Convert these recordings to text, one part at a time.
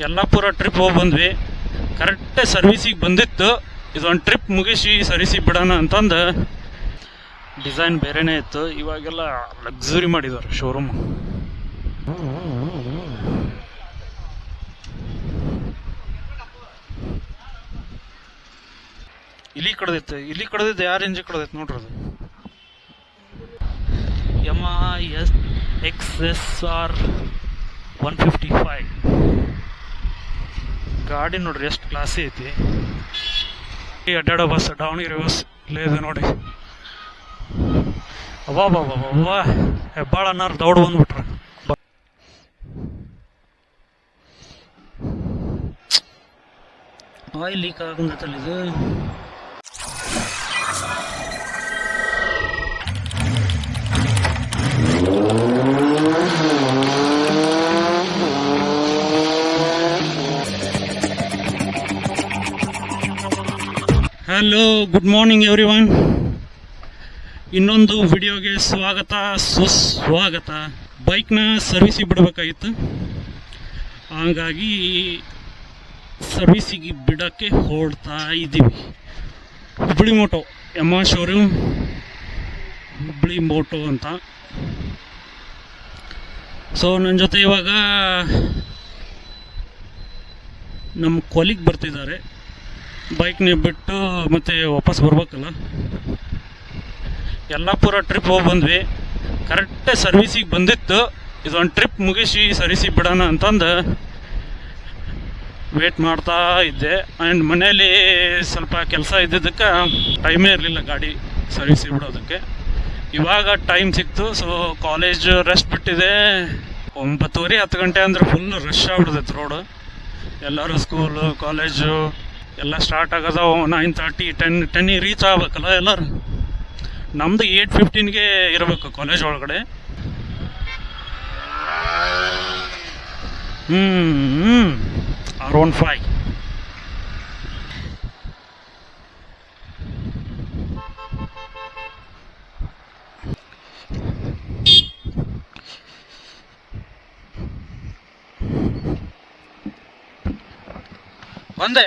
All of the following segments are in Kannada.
ಯಲ್ಲಾಪುರ ಟ್ರಿಪ್ ಹೋಗಿ ಬಂದ್ವಿ. ಕರೆಕ್ಟ್ ಸರ್ವಿಸಿಗೆ ಬಂದಿತ್ತು. ಇದೊಂದು ಟ್ರಿಪ್ ಮುಗಿಸಿ ಸರ್ವಿಸಿಗೆ ಬಿಡೋಣ ಅಂತಂದು. ಡಿಸೈನ್ ಬೇರೆನೇ ಇತ್ತು. ಇವಾಗೆಲ್ಲ ಲಕ್ಸುರಿ ಮಾಡಿದ್ದಾರೆ ಶೋರೂಮ್. ಇಲ್ಲಿ ಕಡ್ದಿತ್ತು ಯಾರು ಇಂಜಿ ಕಡ್ದೈತೆ ನೋಡ್ರಿ. ಅದು ಯಮಹಾ XSR 155 ಗಾಡಿ ನೋಡ್ರಿ ಎಷ್ಟು ಕ್ಲಾಸಿ ಐತಿ. ಅಡ್ಡಾಡೋ ಬಸ್ ದಾವಣಗೆರೆ ಬಸ್ ಇಲ್ಲೇ ಇದೆ ನೋಡಿ. ಅಬ್ಬಾ ಹೆಬ್ಬಾಳ ಅನ್ನಾರು ದೌಡ್ ಬಂದ್ಬಿಟ್ರ. ಆಯಿಲ್ ಲೀಕ್ ಆಗಂತಲ್ಲ ಇದು. Hello, good morning everyone. ಇನ್ನೊಂದು ವಿಡಿಯೋಗೆ ಸ್ವಾಗತ ಸುಸ್ವಾಗತ. ಬೈಕ್ನ ಸರ್ವಿಸಿಗೆ ಬಿಡಬೇಕಾಗಿತ್ತು, ಹಾಗಾಗಿ ಸರ್ವಿಸಿಗೆ ಬಿಡೋಕ್ಕೆ ಹೊರಡ್ತಾ ಇದ್ದೀವಿ. Hubballi moto Yamaha showroom, Hubballi moto ಅಂತ. ಸೊ ನನ್ನ ಜೊತೆ ಇವಾಗ ನಮ್ಮ ಕೊಲಿಗ್ ಬರ್ತಿದ್ದಾರೆ. ಬೈಕ್ನ ಬಿಟ್ಟು ಮತ್ತೆ ವಾಪಸ್ ಬರ್ಬೇಕಲ್ಲ. ಯಲ್ಲಾಪುರ ಟ್ರಿಪ್ ಹೋಗಿ ಬಂದ್ವಿ. ಕರೆಕ್ಟ್ ಸರ್ವಿಸಿಗೆ ಬಂದಿತ್ತು. ಇದೊಂದು ಟ್ರಿಪ್ ಮುಗಿಸಿ ಸರ್ವಿಸಿಗೆ ಬಿಡೋಣ ಅಂತಂದು ವೇಟ್ ಮಾಡ್ತಾ ಇದ್ದೆ. ಆ್ಯಂಡ್ ಮನೇಲಿ ಸ್ವಲ್ಪ ಕೆಲಸ ಇದ್ದಿದ್ದಕ್ಕೆ ಟೈಮೇ ಇರಲಿಲ್ಲ ಗಾಡಿ ಸರ್ವಿಸಿಗೆ ಬಿಡೋದಕ್ಕೆ. ಇವಾಗ ಟೈಮ್ ಸಿಕ್ತು. ಸೊ ಕಾಲೇಜ್ ರೆಸ್ಟ್ ಬಿಟ್ಟಿದೆ. 9:30 10 ಗಂಟೆ ಅಂದ್ರೆ ಫುಲ್ ರಶ್ ಆಗ್ಬಿಡ್ತೈತೆ ರೋಡು. ಎಲ್ಲರೂ ಸ್ಕೂಲು ಕಾಲೇಜು ಎಲ್ಲ ಸ್ಟಾರ್ಟ್ ಆಗೋದ 9:30 10 ರೀಚ್ ಆಗ್ಬೇಕಲ್ಲ ಎಲ್ಲರೂ. ನಮ್ದು 8:15 ಇರಬೇಕು ಕಾಲೇಜ್ ಒಳಗಡೆ. R15 ಬಂದೆ,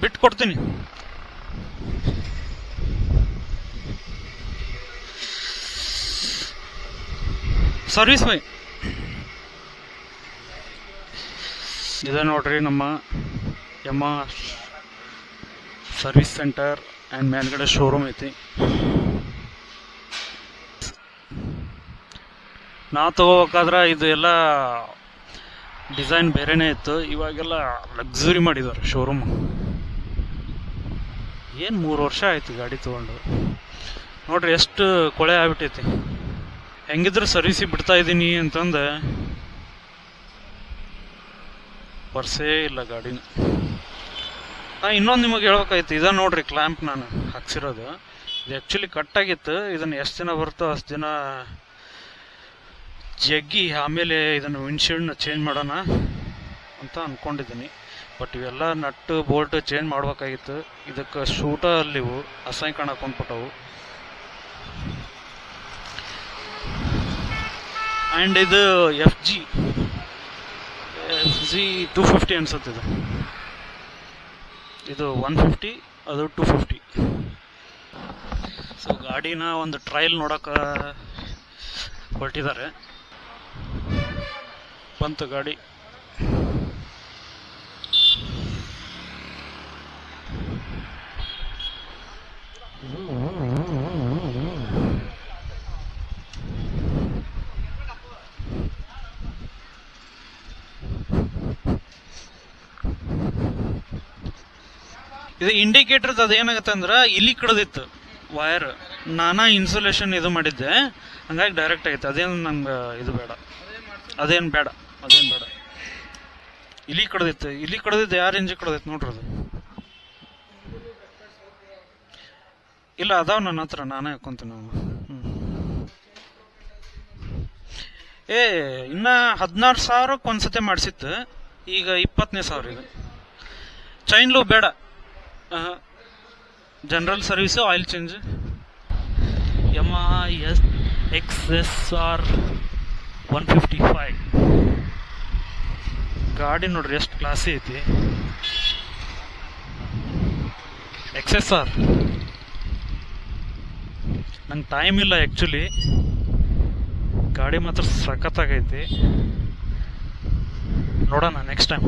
ಬಿಟ್ಟು ಕೊಡ್ತೀನಿ. ಸರ್ವಿಸ್ ಬೈ ಇದೆ ನೋಡ್ರಿ, ನಮ್ಮ ಯಮಹಾ ಸರ್ವಿಸ್ ಸೆಂಟರ್ ಆ್ಯಂಡ್ ಮೇಲ್ಗಡೆ ಶೋರೂಮ್ ಐತಿ. ನಾ ತಗೋಬೇಕಾದ್ರೆ ಇದು ಎಲ್ಲ ಡಿಸೈನ್ ಬೇರೆನೇ ಇತ್ತು. ಇವಾಗೆಲ್ಲ ಲಕ್ಸುರಿ ಮಾಡಿದ್ದಾರೆ ಶೋರೂಮ್. ಏನು 3 ವರ್ಷ ಆಯ್ತು ಗಾಡಿ ತೊಗೊಂಡು. ನೋಡ್ರಿ ಎಷ್ಟು ಕೊಳೆ ಆಗ್ಬಿಟ್ಟೈತಿ. ಹೆಂಗಿದ್ರು ಸರ್ವಿಸಿಗೆ ಬಿಡ್ತಾ ಇದ್ದೀನಿ ಅಂತಂದು ಪರ್ಸೇ ಇಲ್ಲ ಗಾಡಿನ. ಇನ್ನೊಂದು ನಿಮಗೆ ಹೇಳ್ಬೇಕಾಯ್ತು, ಇದ ನೋಡ್ರಿ ಕ್ಲ್ಯಾಂಪ್ ನಾನು ಹಾಕ್ಸಿರೋದು. ಇದು ಆ್ಯಕ್ಚುಲಿ ಕಟ್ಟಾಗಿತ್ತು. ಇದನ್ನು ಎಷ್ಟು ದಿನ ಬರುತ್ತೋ ಅಷ್ಟು ದಿನ ಜಗ್ಗಿ ಆಮೇಲೆ ಇದನ್ನು ವಿಂಡ್ಶೀಲ್ಡ್ನ ಚೇಂಜ್ ಮಾಡೋಣ ಅಂತ ಅಂದ್ಕೊಂಡಿದ್ದೀನಿ. ಬಟ್ ಇವೆಲ್ಲ ನಟ್ಟು ಬೋಲ್ಟ್ ಚೇಂಜ್ ಮಾಡ್ಬೇಕಾಗಿತ್ತು. ಇದಕ್ಕೆ ಶೂಟಲ್ಲಿ ಇವು ಅಸಹ್ಯ ಕಾಣಕ್ಕೆ ಕೊಂಡ್ಬಿಟ್ಟವು. ಆ್ಯಂಡ್ ಇದು FG 250 ಅನ್ಸುತ್ತೆ. ಇದು 150, ಅದು 250. ಸೊ ಗಾಡಿನ ಒಂದು ಟ್ರಯಲ್ ನೋಡೋಕೆ ಹೊರಟಿದ್ದಾರೆ. ಬಂತು ಗಾಡಿ. ಇದು ಇಂಡಿಕೇಟರ್ ಅದೇನಾಗತ್ತೆ ಅಂದ್ರೆ ಇಲ್ಲಿ ಕಡ್ದಿತ್ತು ವೈರ್. ನಾನಾ ಇನ್ಸುಲೇಷನ್ ಇದು ಮಾಡಿದ್ದೆ, ಹಂಗಾಗಿ ಡೈರೆಕ್ಟ್ ಆಗೈತೆ. ಅದೇನು ನಂಗೆ ಇದು ಬೇಡ, ಅದೇನು ಬೇಡ. ಇಲ್ಲಿ ಕಡ್ದಿತ್ತು ಯಾರು ಇಂಜಿ ಕಡ್ದೈತೆ ನೋಡ್ರಿ. ಅದು ಇಲ್ಲ, ಅದಾವ ನನ್ನ ಹತ್ರ, ನಾನೇ ಹಾಕೊಂತೀನಿ. ಇನ್ನ 16,000 ಒಂದ್ಸತಿ ಮಾಡಿಸಿತ್ತು, ಈಗ 20,000 ಇದು. ಚೈನ್ ಲೂಪ್ ಬೇಡ, general service, oil change. Yamaha XSR 155 ಗಾಡಿ ನೋಡ್ರಿ ಎಷ್ಟು ಕ್ಲಾಸಿ ಐತಿ. XSR. ನಂಗೆ ಟೈಮ್ ಇಲ್ಲ ಆ್ಯಕ್ಚುಲಿ. ಗಾಡಿ ಮಾತ್ರ ಸಖತ್ತಾಗೈತಿ. ನೋಡೋಣ ನೆಕ್ಸ್ಟ್ ಟೈಮ್.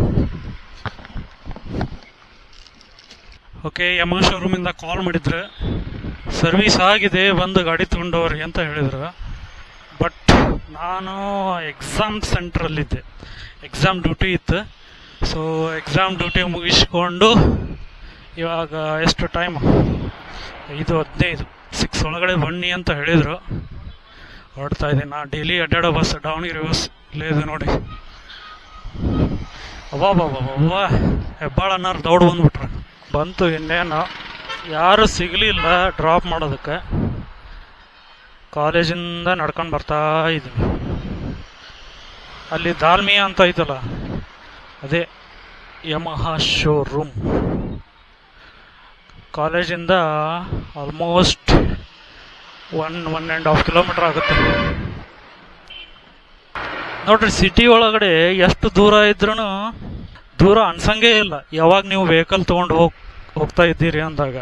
ಓಕೆ, ಯಮ ಶೋರೂಮಿಂದ ಕಾಲ್ ಮಾಡಿದ್ರೆ ಸರ್ವಿಸ್ ಆಗಿದೆ, ಬಂದು ಗಾಡಿ ತೊಗೊಂಡವ್ರಿ ಅಂತ ಹೇಳಿದ್ರು. ಬಟ್ ನಾನು ಎಕ್ಸಾಮ್ ಸೆಂಟ್ರಲ್ಲಿದ್ದೆ, ಎಕ್ಸಾಮ್ ಡ್ಯೂಟಿ ಇತ್ತು. ಸೊ ಎಕ್ಸಾಮ್ ಡ್ಯೂಟಿ ಮುಗಿಸ್ಕೊಂಡು ಇವಾಗ ಎಷ್ಟು ಟೈಮ್, 5:15, 6 ಒಳಗಡೆ ಬನ್ನಿ ಅಂತ ಹೇಳಿದರು. ಹೊರಡ್ತಾ ಇದ್ದೀನಿ. ನಾ ಡೈಲಿ ಅಡ್ಡಾಡೋ ಬಸ್ ದಾವಣಗೆರೆ ಬಸ್ ಇಲ್ಲೇ ಇದೆ ನೋಡಿ. ಅಬ್ಬಾ ಹೆಬ್ಬಾಳ ಅನ್ನೋರು ದೌಡ್ ಬಂದ್ಬಿಟ್ರೆ ಬಂತು. ಇನ್ನೇನು ಯಾರು ಸಿಗಲಿಲ್ಲ ಡ್ರಾಪ್ ಮಾಡೋದಕ್ಕೆ. ಕಾಲೇಜಿಂದ ನಡ್ಕೊಂಡು ಬರ್ತಾ ಇದ್ದೀನಿ. ಅಲ್ಲಿ ದಾಲ್ಮಿಯಾ ಅಂತ ಐತಲ್ಲ, ಅದೇ ಯಮಹಾ ಶೋರೂಮ್. ಕಾಲೇಜಿಂದ ಆಲ್ಮೋಸ್ಟ್ 1.5 ಕಿಲೋಮೀಟರ್ ಆಗುತ್ತೆ ನೋಡ್ರಿ. ಸಿಟಿ ಒಳಗಡೆ ಎಷ್ಟು ದೂರ ಇದ್ರೂ ದೂರ ಅನ್ಸಂಗೇ ಇಲ್ಲ ಯಾವಾಗ ನೀವು ವೆಹಿಕಲ್ ತೊಗೊಂಡು ಹೋಗ್ತಾ ಇದ್ದೀರಿ ಅಂದಾಗ.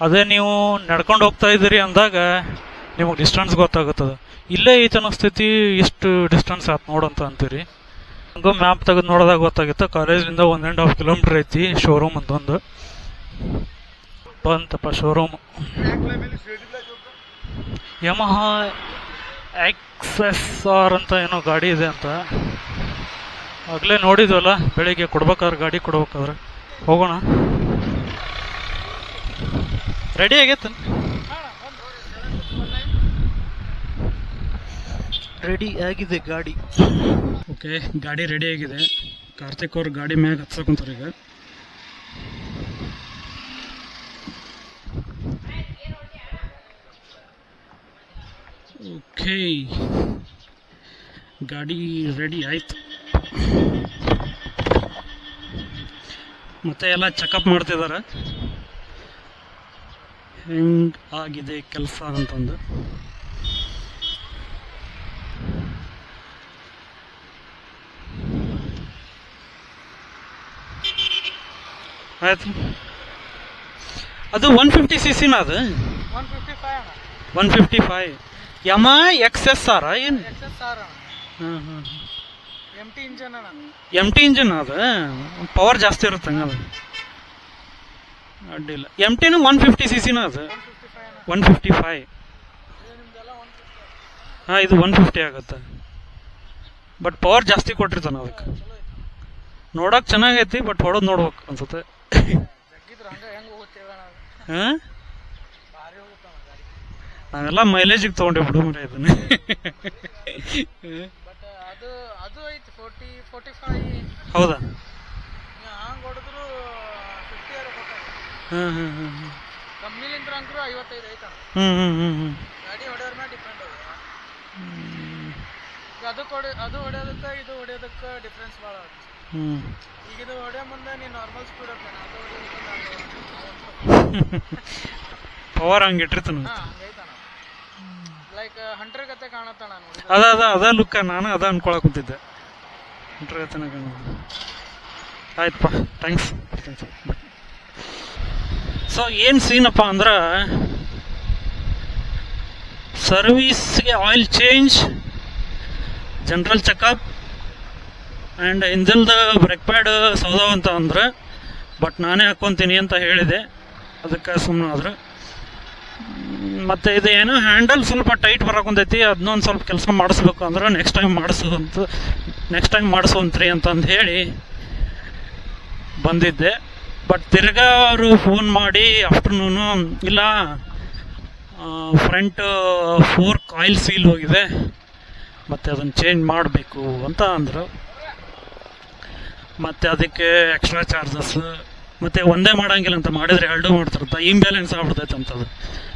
ಅದೇ ನೀವು ನಡ್ಕೊಂಡು ಹೋಗ್ತಾ ಇದ್ದೀರಿ ಅಂದಾಗ ನಿಮಗೆ ಡಿಸ್ಟೆನ್ಸ್ ಗೊತ್ತಾಗುತ್ತದೆ. ಇಲ್ಲೇ ಐತೆ ಅನ್ನಿಸ್ತೈತಿ, ಇಷ್ಟು ಡಿಸ್ಟೆನ್ಸ್ ಆಯ್ತು ನೋಡಂತ ಅಂತೀರಿ. ಹಂಗೆ ಮ್ಯಾಪ್ ತೆಗೆದು ನೋಡೋದಾಗ ಗೊತ್ತಾಗುತ್ತೆ. ಕಾಲೇಜಿಂದ 1.5 ಕಿಲೋಮೀಟರ್ ಐತಿ ಶೋರೂಮ್ ಅಂತಂದು. ಬಂತಪ್ಪ ಶೋರೂಮ್. ಯಮಹಾ XSR ಅಂತ ಏನೋ ಗಾಡಿ ಇದೆ ಅಂತ ಆಗಲೇ ನೋಡಿದ್ವಲ್ಲ ಬೆಳಿಗ್ಗೆ ಕೊಡ್ಬೇಕಾದ್ರೆ, ಗಾಡಿ ಕೊಡ್ಬೇಕಾದ್ರೆ. ಹೋಗೋಣ. ರೆಡಿ ಆಗೈತೆ, ರೆಡಿ ಆಗಿದೆ ಗಾಡಿ. ಓಕೆ, ಗಾಡಿ ರೆಡಿ ಆಗಿದೆ. ಕಾರ್ತಿಕ್ ಅವ್ರ ಗಾಡಿ ಮ್ಯಾಗ ಹತ್ಸಕೊಂತಾರೆ ಈಗ. ಓಕೆ, ಗಾಡಿ ರೆಡಿ ಆಯ್ತು. ಮತ್ತೆ ಎಲ್ಲ ಚೆಕಪ್ ಮಾಡ್ತಿದ್ದಾರೆ ಹೆಂಗ್ ಆಗಿದೆ ಕೆಲಸ ಅಂತಂದು. ಆಯ್ತು. ಅದು 150cc ಅದು 155 ಯಮ XSR ಏನು? MT ಇಂಜನ್ ಅದು ಪವರ್ ಜಾಸ್ತಿ ಇರುತ್ತೆ ಹಂಗದು, ಅಡ್ಡಿಲ್ಲ. MTನೂ 150cc ಅದು 155. ಹಾಂ, ಇದು 150 ಆಗುತ್ತೆ. ಬಟ್ ಪವರ್ ಜಾಸ್ತಿ ಕೊಟ್ಟಿರ್ತಾನೆ ಅದಕ್ಕೆ. ನೋಡಕ್ಕೆ ಚೆನ್ನಾಗೈತಿ, ಬಟ್ ಹೊಡೋದು ನೋಡ್ಬೇಕು ಅನ್ಸುತ್ತೆ. ಹಾಂ, ನಾವೆಲ್ಲ ಮೈಲೇಜಿಗೆ ತೊಗೊಂಡೆ ಬಿಡು ಮರ ಇದನ್ನ. ಹೌದಾ? ಹಾಂ ಹಾಂ ಹಾಂ ಹಾಂ. ಅದು ಹೊಡೆಯೋದಕ್ಕೆ ಇದು ಹೊಡೆಯೋದಕ್ಕೆ ಡಿಫ್ರೆನ್ಸ್ ಭಾಳ ಆಗುತ್ತೆ. ಈಗ ಇದು ಹೊಡೆಯೋ ಮುಂದೆ ನೀನು ನಾರ್ಮಲ್ ಸ್ಪೀಡ್ ಹೋಗ್ತಾನೆ, ಅದು ಪವರ್ ಹಂಗೆ ಇಟ್ಟಿರ್ತಾನ. ಲೈಕ್ ಹಂಟ್ರ್ ಗತೆ ಕಾಣತ್ತಾನ ನೋಡಿ. ಅದ ಲುಕ್ಕ. ನಾನು ಅದ ಅನ್ಕೊಳಕ್ ಕುಂತಿದ್ದೆ, ಹಂಟ್ರ್ ಗತೆನ ಕಾಣ. ಆಯ್ತಪ್ಪ, ಥ್ಯಾಂಕ್ಸ್. ಸೊ ಏನು ಸೀನಪ್ಪ ಅಂದ್ರೆ, ಸರ್ವೀಸ್ಗೆ oil change, general checkup and ಇಂಜಲ್ದ ಬ್ರೇಕ್ ಪ್ಯಾಡ್ ಸೌದಾವ್ ಅಂತ ಅಂದ್ರೆ. ಬಟ್ ನಾನೇ ಹಾಕ್ಕೊತೀನಿ ಅಂತ ಹೇಳಿದೆ, ಅದಕ್ಕೆ ಸುಮ್ಮನೆ ಆದ್ರೆ. ಮತ್ತು ಇದು ಏನೋ ಹ್ಯಾಂಡಲ್ ಸ್ವಲ್ಪ ಟೈಟ್ ಬರೋಕೊಂತೈತಿ, ಅದನ್ನೊಂದು ಸ್ವಲ್ಪ ಕೆಲಸ ಮಾಡಿಸ್ಬೇಕು ಅಂದ್ರೆ ನೆಕ್ಸ್ಟ್ ಟೈಮ್ ಮಾಡಿಸುವಂತ್ರಿ ಅಂತಂದು ಹೇಳಿ ಬಂದಿದ್ದೆ. ಬಟ್ ತಿರ್ಗಾ ಅವರು ಫೋನ್ ಮಾಡಿ ಆಫ್ಟರ್ನೂನು, ಇಲ್ಲ ಫ್ರಂಟ್ 4 ಕಾಯಿಲ್ ಸೀಲ್ ಹೋಗಿದೆ, ಮತ್ತು ಅದನ್ನು ಚೇಂಜ್ ಮಾಡಬೇಕು ಅಂತ ಅಂದರು. ಮತ್ತು ಅದಕ್ಕೆ ಎಕ್ಸ್ಟ್ರಾ ಚಾರ್ಜಸ್, ಮತ್ತು ಒಂದೇ ಮಾಡೋಂಗಿಲ್ಲ ಅಂತ, ಮಾಡಿದರೆ 2 ಮಾಡ್ತಿರುತ್ತೆ, ಇಂಬ್ಯಾಲೆನ್ಸ್ ಆಗ್ಬಿಡ್ತೈತೆ ಅಂತದು.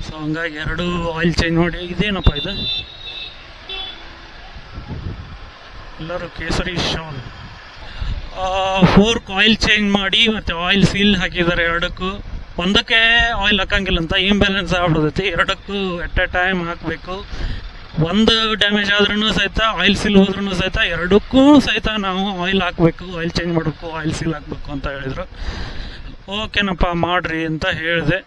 ಸೊ ಹಂಗಾಗಿ 2 ಆಯಿಲ್ ಚೇಂಜ್ ಮಾಡಿ. ಇದೇನಪ್ಪ ಇದು, ಎಲ್ಲರೂ ಕೇಸರಿ ಶಾಲ್. 4 ಆಯಿಲ್ ಚೇಂಜ್ ಮಾಡಿ ಮತ್ತು ಆಯಿಲ್ ಸೀಲ್ ಹಾಕಿದ್ದಾರೆ 2ಕ್ಕೂ. ಒಂದಕ್ಕೆ ಆಯಿಲ್ ಹಾಕಂಗಿಲ್ಲ ಅಂತ, ಇಂಬ್ಯಾಲೆನ್ಸ್ ಆಗ್ಬಿಡ್ತೈತಿ. 2ಕ್ಕೂ ಎಟ್ ಎ ಟೈಮ್ ಹಾಕಬೇಕು. ಒಂದು ಡ್ಯಾಮೇಜ್ ಆದ್ರೂ ಸಹಿತ ಆಯಿಲ್ ಸೀಲ್ ಹೋದ್ರೂ ಸಹಿತ ಎರಡಕ್ಕೂ ಸಹಿತ ನಾವು ಆಯಿಲ್ ಹಾಕಬೇಕು, ಆಯಿಲ್ ಚೇಂಜ್ ಮಾಡಬೇಕು, ಆಯಿಲ್ ಸೀಲ್ ಹಾಕಬೇಕು ಅಂತ ಹೇಳಿದರು. ಓಕೆನಪ್ಪ ಮಾಡಿರಿ ಅಂತ ಹೇಳಿದೆ.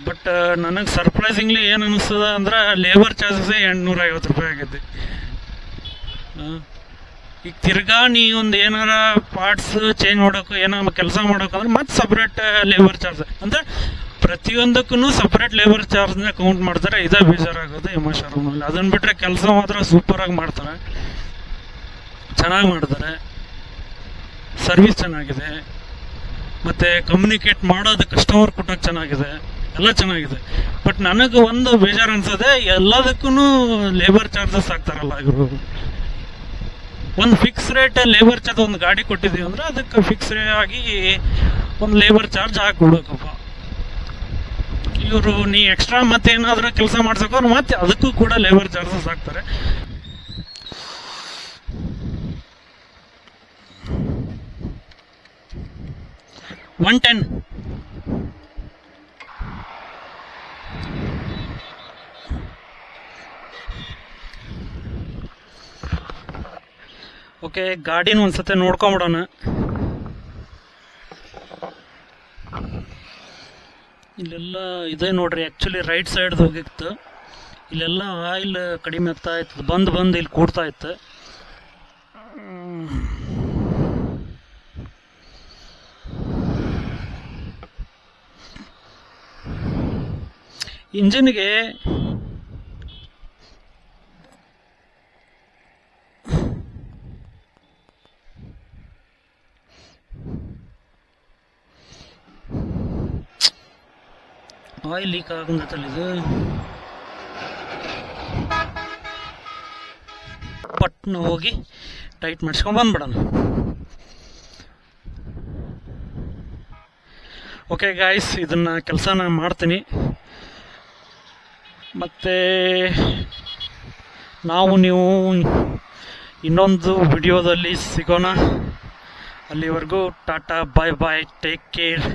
ಬಟ್ ನನಗೆ ಸರ್ಪ್ರೈಸಿಂಗ್ಲಿ ಏನು ಅನ್ನಿಸ್ತದೆ ಅಂದ್ರೆ ಲೇಬರ್ ಚಾರ್ಜಸ್ಸೇ 850 ರೂಪಾಯಿ ಆಗೈತಿ. ಈಗ ತಿರ್ಗಾ ನೀ ಒಂದು ಏನಾರ ಪಾರ್ಟ್ಸ್ ಚೇಂಜ್ ಮಾಡೋಕೆ ಏನಾರ ಕೆಲಸ ಮಾಡೋಕಂದ್ರೆ ಮತ್ತೆ ಸಪ್ರೇಟ್ ಲೇಬರ್ ಚಾರ್ಜ್ ಅಂದರೆ ಪ್ರತಿಯೊಂದಕ್ಕೂ ಸಪ್ರೇಟ್ ಲೇಬರ್ ಚಾರ್ಜ್ನ ಕೌಂಟ್ ಮಾಡ್ತಾರೆ. ಇದೇ ಬೇಜಾರಾಗೋದು ಎಮ್ ಎಸ್ ಶೋರೂಮಲ್ಲಿ. ಅದನ್ನು ಬಿಟ್ಟರೆ ಕೆಲಸ ಮಾತ್ರ ಸೂಪರಾಗಿ ಮಾಡ್ತಾರೆ, ಚೆನ್ನಾಗಿ ಮಾಡ್ತಾರೆ, ಸರ್ವಿಸ್ ಚೆನ್ನಾಗಿದೆ, ಮತ್ತು ಕಮ್ಯುನಿಕೇಟ್ ಮಾಡೋದು ಕಸ್ಟಮರ್ ಕೊಟ್ಟೋಕೆ ಚೆನ್ನಾಗಿದೆ, ಎಲ್ಲ ಚೆನ್ನಾಗಿದೆ. ಬಟ್ ನನಗೆ ಒಂದು ಬೇಜಾರು ಅನ್ಸೋದೆ ಎಲ್ಲದಕ್ಕೂ ಲೇಬರ್ ಚಾರ್ಜಸ್ ಹಾಕ್ತಾರಲ್ಲ ಇವರು. ಒಂದು ಫಿಕ್ಸ್ ರೇಟ್ ಲೇಬರ್ ಚಾರ್ಜ್ ಒಂದು ಗಾಡಿ ಕೊಟ್ಟಿದ್ದೀವಿ ಅಂದರೆ ಅದಕ್ಕೆ ಫಿಕ್ಸ್ ಆಗಿ ಒಂದು ಲೇಬರ್ ಚಾರ್ಜ್ ಹಾಕ್ಬಿಡ್ಬೇಕಪ್ಪ. ಇವರು ನೀ ಎಕ್ಸ್ಟ್ರಾ ಮತ್ತೆ ಏನಾದರೂ ಕೆಲಸ ಮಾಡ್ಸೋಕೋರು ಮತ್ತೆ ಅದಕ್ಕೂ ಕೂಡ ಲೇಬರ್ ಚಾರ್ಜಸ್ ಹಾಕ್ತಾರೆ. $110. ಓಕೆ, ಗಾಡಿನ ಒಂದ್ಸತಿ ನೋಡ್ಕೊಂಬಿಡೋಣ. ಇಲ್ಲೆಲ್ಲ ಇದೆ ನೋಡ್ರಿ, ಆ್ಯಕ್ಚುಲಿ ರೈಟ್ ಸೈಡ್ದು ಹೋಗಿತ್ತು. ಇಲ್ಲೆಲ್ಲ ಆಯಿಲ್ ಕಡಿಮೆ ಆಗ್ತಾ ಇತ್ತು, ಬಂದು ಇಲ್ಲಿ ಕೂಡ್ತಾ ಇತ್ತು. ಇಂಜಿನ್ಗೆ ಆಯಿಲ್ ಲೀಕ್ ಆಗಂತಲ್ಲ, ಇದು ಪಟ್ನ ಹೋಗಿ ಟೈಟ್ ಮಾಡಿಸ್ಕೊಂಡು ಬಂದ್ಬಿಡೋಣ. ಓಕೆ ಗಾಯ್ಸ್, ಇದನ್ನು ಕೆಲಸನ ಮಾಡ್ತೀನಿ. ಮತ್ತು ನೀವು ಇನ್ನೊಂದು ವಿಡಿಯೋದಲ್ಲಿ ಸಿಗೋಣ. ಅಲ್ಲಿವರೆಗೂ ಟಾಟಾ, ಬಾಯ್ ಬಾಯ್, ಟೇಕ್ ಕೇರ್.